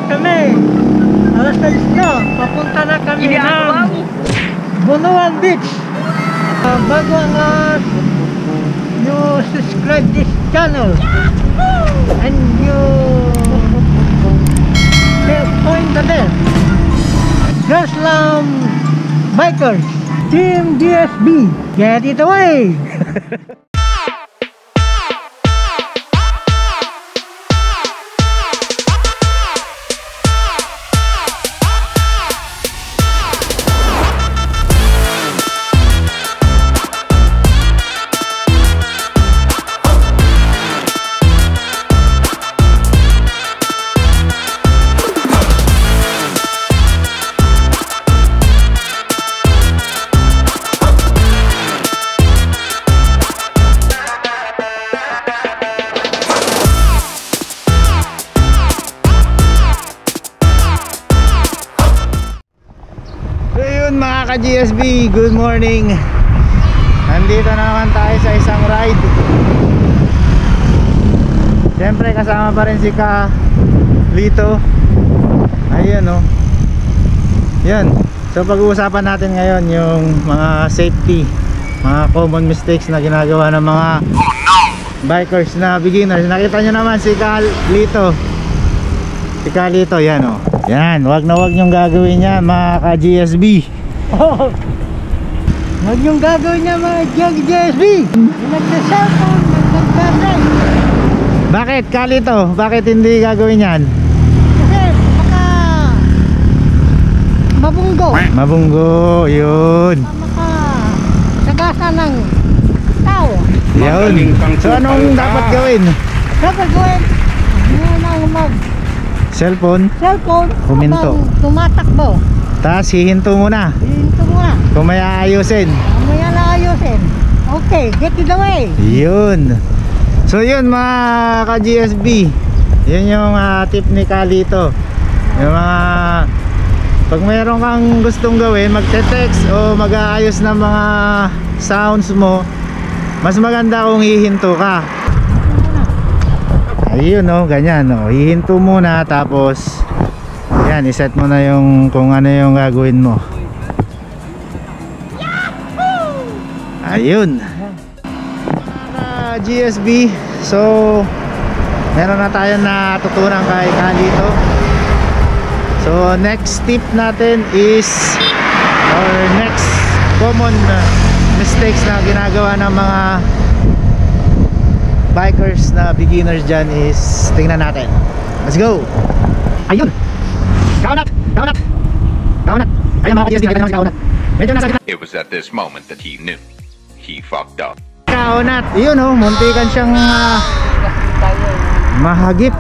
kami. Alas 6 na. Papunta na kami ng Bunuan Beach. Bago ang you subscribe this channel and you point the bell. Gaslam Bikers Team DSB, get it away. Mga ka-GSB, good morning. Nandito naman tayo sa isang ride. Siyempre kasama pa rin si Lito. Ayun o. Yan. So pag-uusapan natin ngayon yung mga safety, mga common mistakes na ginagawa ng mga bikers na beginners. Nakita nyo naman si Lito. Si Lito, yan o. Yan, wag na wag nyong gagawin yan mga ka-GSB. Oh, wag yung gagawin niya mga GSB. Nagsa-cellphone, nagsa-drive. Bakit Lito? Bakit hindi gagawin yan? Kasi baka mabunggo. Mabunggo, yun. Maka sagasa ng tao. Yun. So anong dapat gawin? Dapat gawin munang Cellphone? Huminto. Tumatakbo. Tapos hihinto muna. Hihinto muna. Kung may aayusin. Kung may aayusin. Okay, get it away. Yun. So yun mga ka-GSB, yun yung tip ni Lito. Yung mga pag mayroon kang gustong gawin, magte-text o mag-aayos ng mga sounds mo, mas maganda kung hihinto ka. Ayun o, ganyan o. Hihinto muna tapos yan, iset mo na yung kung ano yung gagawin mo. Ayun. GSB, so meron na tayo na tutunan kay Lito. So next tip natin is, or next common mistakes na ginagawa ng mga bikers na beginners dyan is, tingnan natin. Let's go. Ayun. Kaunat! Kaunat! Kaunat! Ayun mga ka-GSB, nakita naman si Kaunat. Medyo nasa gitna. It was at this moment that he knew he fucked up. Kaunat! Yun o, muntikan siyang mahagip.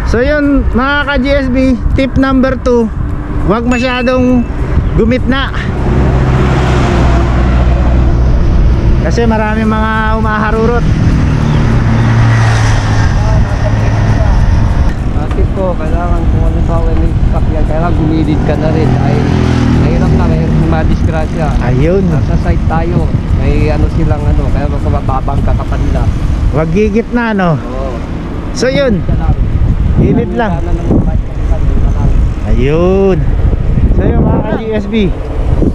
So yun mga ka-GSB, tip number 2, huwag masyadong gumitna. Kasi marami mga umaharurot. Tip ko, kailangan kung ano sa may sakyan, kailangan gumilid ka na rin dahil mahirap na, may madisgrasya. Ayun. Nasa site tayo, may ano silang ano, kaya mababang ka pa nila. Huwag gigitna no. Oo. So yun, gilid lang. Ayun. So yun mga ka-GSB,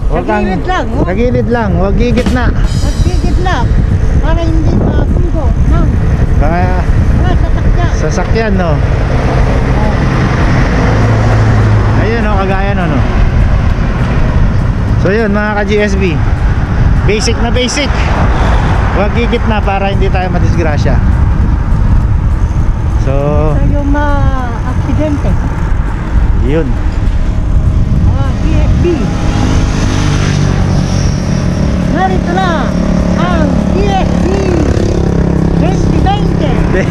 Tagilid lang, oh. tagilid lang, huwag gigitna. Magpigit lang para hindi mabunggo ng Baka sasakyan. sasakyan no. Ayun no, kagaya no, no. So yun mga ka-GSB, basic na basic, huwag gigitna para hindi tayo madisgrasya. So Tayo ma-aksidente. yun. DSB. Narito na ang DSB 2020.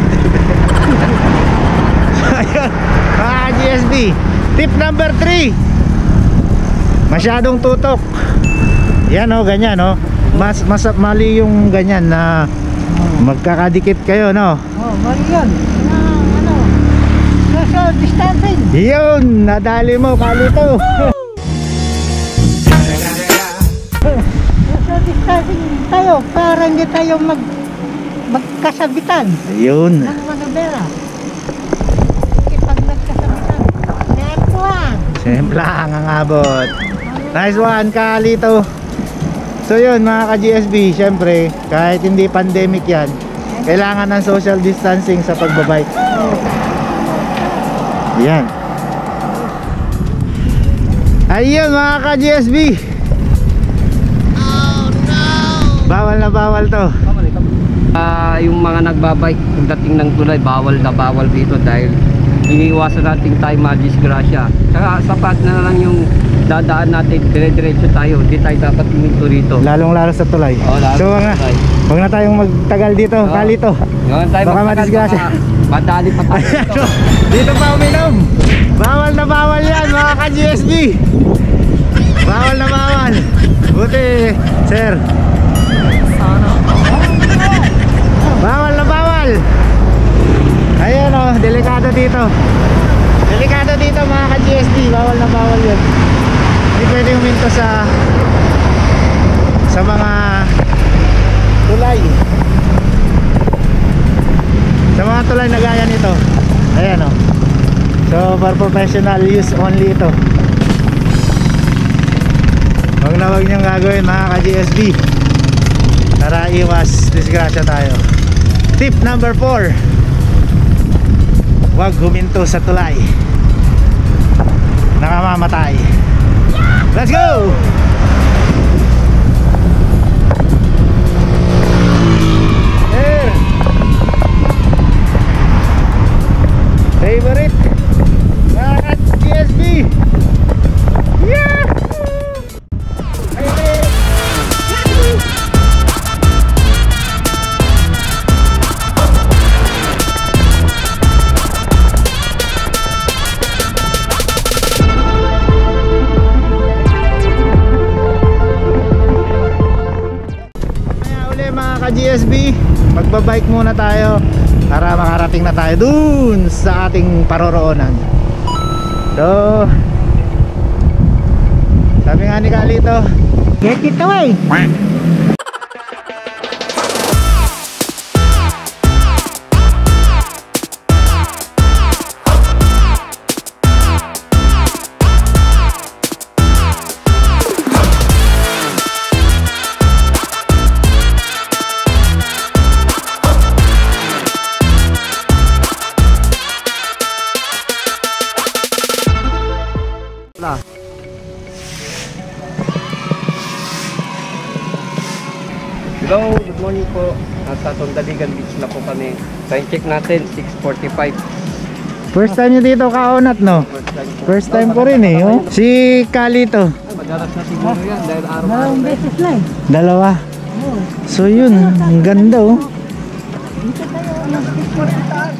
Ayun mga GSB, tip number 3, masyadong tutok. Yan o, ganyan o. Mas mali yung ganyan na magkakadikit kayo no. Oh, mali yun. Na ano, social distancing. Yun, nadali mo Lito. Social distancing tayo para hindi tayo magkasabitan Ayun. ng manubela. Pag nagkasabitan, netwang. Semplang ang abot. Nice one, Kalito. So yun mga ka-GSB, syempre kahit hindi pandemic yan, kailangan ng social distancing sa pagbabike. Yan. Ayun mga ka-GSB. Bawal na bawal to. Yung mga nagbabike pagdating ng tulay, bawal na bawal dito dahil iniiwasan natin tayo madisgrasya. Saka sapat na lang yung dadaan natin, dire-diretso tayo, hindi tayo dapat huminto rito. Lalong lalo sa tulay. Lalo So sa tulay. wag na tayong magtagal dito, Kalito. Ngayon tayo Baka magtagal, madisgrasya. baka madali pa tayo dito. Dito pa uminom. Bawal na bawal yan mga ka-GSB. Bawal na bawal. Buti, sir. Bawal na bawal. Ayan o, delikado dito. Delikado dito mga ka-GSB. Bawal na bawal yun. Hindi pwede huminto sa mga tulay. Sa mga tulay na gaya nito. Ayan o. So for professional use only ito. Huwag na huwag niyong gagawin mga ka-GSB para iwas disgrasya tayo. Tip number 4, huwag huminto sa tulay. Nakamamatay. Let's go! There. Favorite mga ka-GSB. Yeah! GSB, magbabike muna tayo para makarating na tayo dun sa ating paroroonan. So sabi nga ni Kalito, Get it away. Hello, good morning po. Nasa Tondaligan Beach na po kami. Time check natin, 6:45. first time nyo dito kaonat no? First time ko rin eh oh. Si Kalito, Madalas na siguro yan dahil araw-araw Dalawang na. beses lang. dalawa. So yun, ang ganda oh. Dito tayo mag-picture sa taas.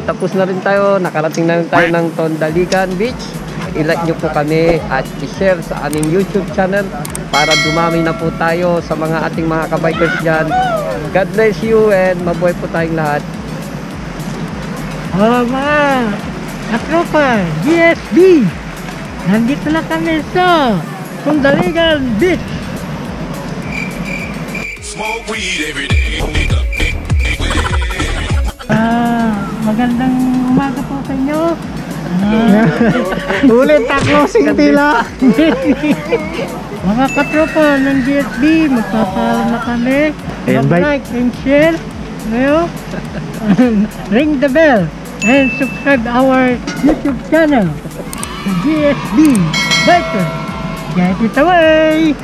Tapos na rin tayo, nakarating na rin tayo ng Tondaligan Beach. I-like nyo po kami at i-share sa aming YouTube channel para dumami na po tayo sa mga ating mga kabikers dyan. God bless you and mabuhay po tayong lahat. Oh mga katropa, GSB. Nandito na kami sa Tondaligan Beach. Smoke weed every day. Magandang umaga po sa inyo. Ulit closing tila. Mga katropa ng GSB, magpapaalam na kami. And Mag-like and share. Ngayon, ring the bell and subscribe our YouTube channel, GSB Biker. Get it away!